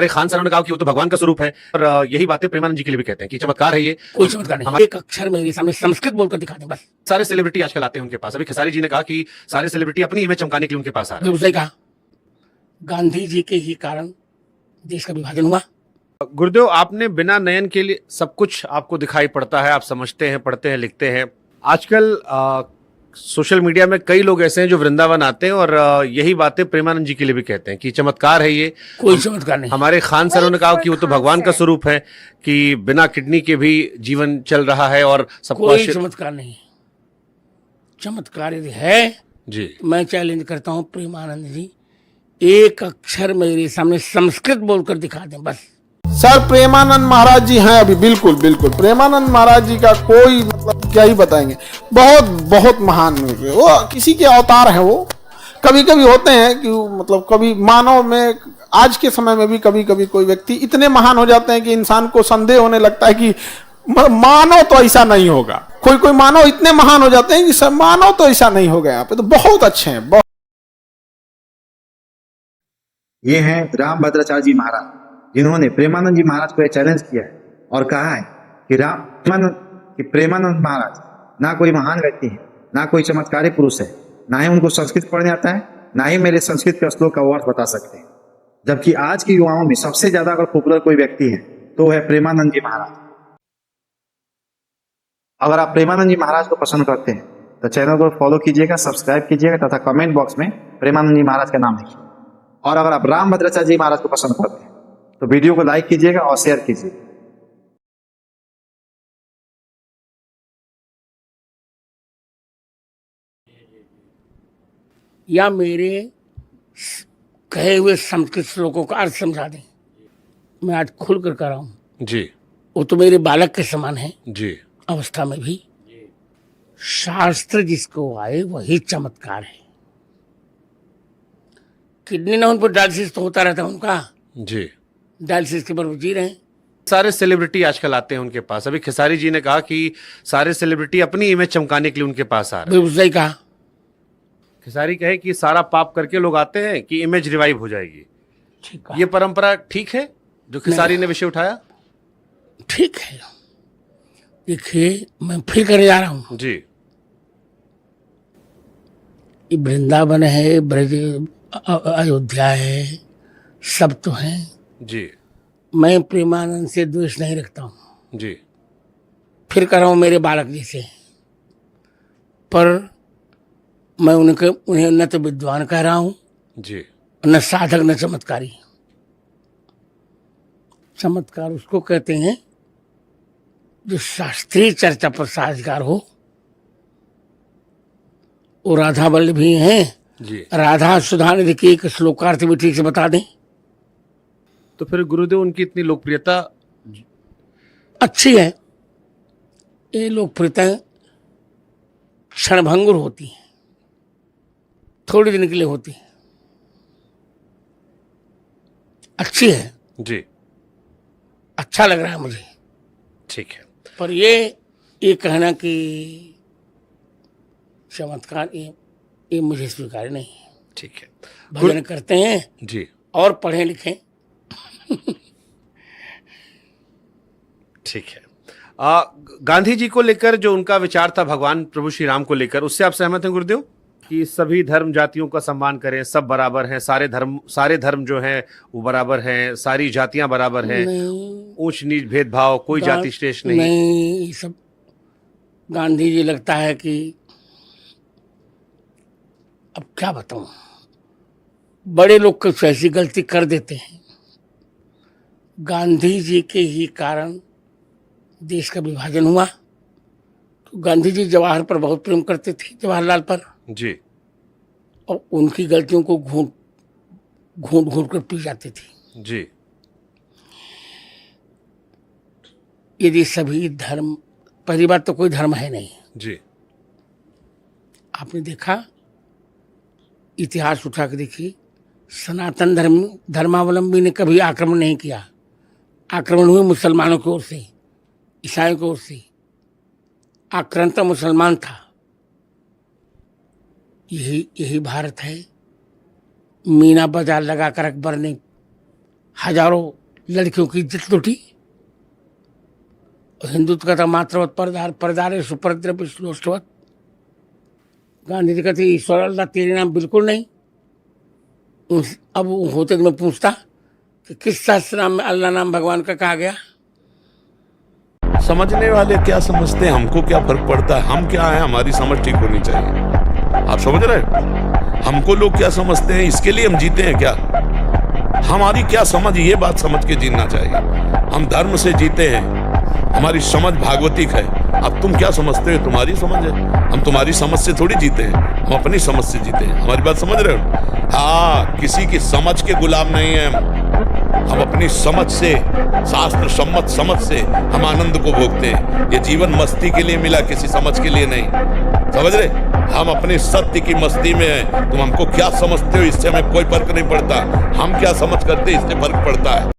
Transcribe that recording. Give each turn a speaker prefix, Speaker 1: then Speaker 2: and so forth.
Speaker 1: अरे खान सर ने कहा कि वो तो भगवान का स्वरूप है और यही बातें प्रेमानंद जी के लिए भी कहते हैं कि चमत्कार है ये।
Speaker 2: कोई चमत्कार नहीं, एक अक्षर मेरे सामने संस्कृत बोलकर दिखा दें बस।
Speaker 1: सारे सेलिब्रिटी आजकल आते हैं उनके पास। अभी खेसारी जी ने कहा कि सारे सेलिब्रिटी अपनी इमेज चमकाने के लिए उनके पास आ रहे हैं।
Speaker 2: उसने कहा गांधी जी के ही कारण देश का विभाजन हुआ।
Speaker 1: गुरुदेव, आपने बिना नयन के लिए सब कुछ आपको दिखाई पड़ता है, आप समझते हैं, पढ़ते हैं, लिखते हैं। आजकल सोशल मीडिया में कई लोग ऐसे हैं जो वृंदावन आते हैं और यही बातें प्रेमानंद जी के लिए भी कहते हैं कि चमत्कार है ये।
Speaker 2: कोई चमत्कार नहीं।
Speaker 1: हमारे खान सर ने कहा कि वो तो भगवान का स्वरूप है कि बिना किडनी के भी जीवन चल रहा है और सबको
Speaker 2: कोई चमत्कार नहीं। चमत्कार यदि है
Speaker 1: जी,
Speaker 2: मैं चैलेंज करता हूं प्रेमानंद जी, एक अक्षर मेरे सामने संस्कृत बोलकर दिखा दें बस।
Speaker 3: सर प्रेमानंद महाराज जी हैं अभी, बिल्कुल बिल्कुल प्रेमानंद महाराज जी का कोई मतलब क्या ही बताएंगे। बहुत बहुत महान वो किसी के अवतार हैं। वो कभी कभी होते हैं कि मतलब कभी मानव में आज के समय में भी कभी कभी कोई व्यक्ति इतने महान हो जाते हैं कि इंसान को संदेह होने लगता है कि मानव तो ऐसा नहीं होगा। कोई कोई मानव इतने महान हो जाते हैं कि सब मानव तो ऐसा नहीं होगा। यहाँ पे तो बहुत अच्छे हैं।
Speaker 4: ये हैं रामभद्राचार्य जी महाराज, जिन्होंने प्रेमानंद जी महाराज को चैलेंज किया है और कहा है कि प्रेमानंद महाराज ना कोई महान व्यक्ति है, ना कोई चमत्कारी पुरुष है, ना ही उनको संस्कृत पढ़ने आता है, ना ही मेरे संस्कृत के श्लोक का अर्थ बता सकते हैं। जबकि आज के युवाओं में सबसे ज्यादा अगर पॉपुलर कोई व्यक्ति है तो है प्रेमानंद जी महाराज। अगर आप प्रेमानंद जी महाराज को पसंद करते हैं तो चैनल को फॉलो कीजिएगा, सब्सक्राइब कीजिएगा तथा कमेंट बॉक्स में प्रेमानंद जी महाराज का नाम लिखिए। और अगर आप रामभद्राचार्य जी महाराज को पसंद करते हैं तो वीडियो को लाइक कीजिएगा और शेयर कीजिएगा।
Speaker 2: या मेरे कहे हुए संस्कृत श्लोकों का अर्थ समझा दें। मैं आज खुल कर रहा हूं
Speaker 1: जी।
Speaker 2: वो तो मेरे बालक के समान है
Speaker 1: जी,
Speaker 2: अवस्था में भी। शास्त्र जिसको आए वही चमत्कार है। किडनी ना उन पर डायलिसिस तो होता रहता है उनका,
Speaker 1: जी।
Speaker 2: डायलिसिस के बराबर जी रहे हैं।
Speaker 1: सारे सेलिब्रिटी आजकल आते हैं उनके पास। अभी खेसारी जी ने कहा कि सारे सेलिब्रिटी अपनी इमेज चमकाने के लिए उनके पास आ रहे हैं।
Speaker 2: उसने कहा
Speaker 1: खेसारी कहे कि सारा पाप करके लोग आते हैं कि इमेज रिवाइव हो जाएगी।
Speaker 2: ठीक है,
Speaker 1: ये परंपरा ठीक है जो खेसारी ने विषय उठाया?
Speaker 2: ठीक है। देखिए मैं फिर करे जा रहा हूं
Speaker 1: जी।
Speaker 2: ये वृंदावन है, ब्रज अयोध्या है, सब तो हैं।
Speaker 1: जी।
Speaker 2: मैं प्रेमानंद से द्वेष नहीं रखता हूं।
Speaker 1: जी।
Speaker 2: फिर कर रहा हूं मेरे बालक जैसे, पर मैं उन्हें न तो विद्वान कह रहा हूं,
Speaker 1: जी।
Speaker 2: न साधक, न चमत्कारी। चमत्कार उसको कहते हैं जो शास्त्रीय चर्चा पर साझगार हो। वो राधा वल्लभी हैं।
Speaker 1: जी।
Speaker 2: राधा सुधा निधि के एक श्लोकार्थ भी ठीक से बता दें
Speaker 1: तो फिर गुरुदेव उनकी इतनी लोकप्रियता
Speaker 2: अच्छी है। ये लोकप्रियता क्षणभंगुर होती है, थोड़ी दिन के लिए होती है। अच्छी है
Speaker 1: जी।
Speaker 2: अच्छा लग रहा है मुझे।
Speaker 1: ठीक है।
Speaker 2: पर ये कहना कि चमत्कार, ये मुझे स्वीकार नहीं है।
Speaker 1: ठीक है।
Speaker 2: भजन करते हैं
Speaker 1: जी।
Speaker 2: और पढ़े लिखें।
Speaker 1: ठीक है। गांधी जी को लेकर जो उनका विचार था भगवान प्रभु श्री राम को लेकर, उससे आप सहमत हैं गुरुदेव कि सभी धर्म जातियों का सम्मान करें, सब बराबर हैं, सारे धर्म जो हैं वो बराबर हैं, सारी जातियां बराबर हैं, ऊंच नीच भेदभाव, कोई जाति श्रेष्ठ नहीं?
Speaker 2: नहीं, ये सब गांधी जी लगता है कि अब क्या बताऊं, बड़े लोग कुछ ऐसी गलती कर देते हैं। गांधी जी के ही कारण देश का विभाजन हुआ। तो गांधी जी जवाहर पर बहुत प्रेम करते थे, जवाहरलाल पर।
Speaker 1: जी।
Speaker 2: और उनकी गलतियों को घूंट घूंट कर पी जाते थे।
Speaker 1: जी।
Speaker 2: यदि सभी धर्म, पहली बात तो कोई धर्म है नहीं।
Speaker 1: जी।
Speaker 2: आपने देखा, इतिहास उठा के देखिए, सनातन धर्मावलंबी ने कभी आक्रमण नहीं किया। आक्रमण हुए मुसलमानों की ओर से, ईसाइयों की ओर से। आक्रांता मुसलमान था। यही भारत है। मीना बाजार लगाकर अकबर ने हजारों लड़कियों की इज्जत लूटी। हिंदुत्व का था मात्रवत परदारे सुपरद्रव्य श्लोष्टवत। गांधी जी कहते ईश्वर अल्लाह तेरे नाम बिल्कुल नहीं। अब होते तो मैं पूछता कि किस शास्त्र नाम में अल्लाह नाम भगवान का कहा गया।
Speaker 5: समझने वाले क्या समझते हैं, हमको क्या फर्क पड़ता है, हम क्या है, हमारी समझ ठीक होनी चाहिए। आप समझ रहे हैं, हमको लोग क्या समझते हैं, इसके लिए हम जीते हैं क्या? हमारी क्या समझ, ये बात समझ के जीना चाहिए। हम धर्म से जीते हैं, हमारी समझ भागवतिक है। अब तुम क्या समझते हो, तुम्हारी समझ है, हम तुम्हारी समझ से थोड़ी जीते हैं, हम अपनी समझ से जीते हैं। हमारी बात समझ रहे हो? हाँ, किसी की समझ के गुलाम नहीं है हम अपनी समझ से, शास्त्र सम्मत समझ से हम आनंद को भोगते हैं। ये जीवन मस्ती के लिए मिला, किसी समझ के लिए नहीं। समझ रहे, हम अपने सत्य की मस्ती में हैं। तुम हमको क्या समझते हो, इससे हमें कोई फर्क नहीं पड़ता। हम क्या समझ करते, इससे फर्क पड़ता है।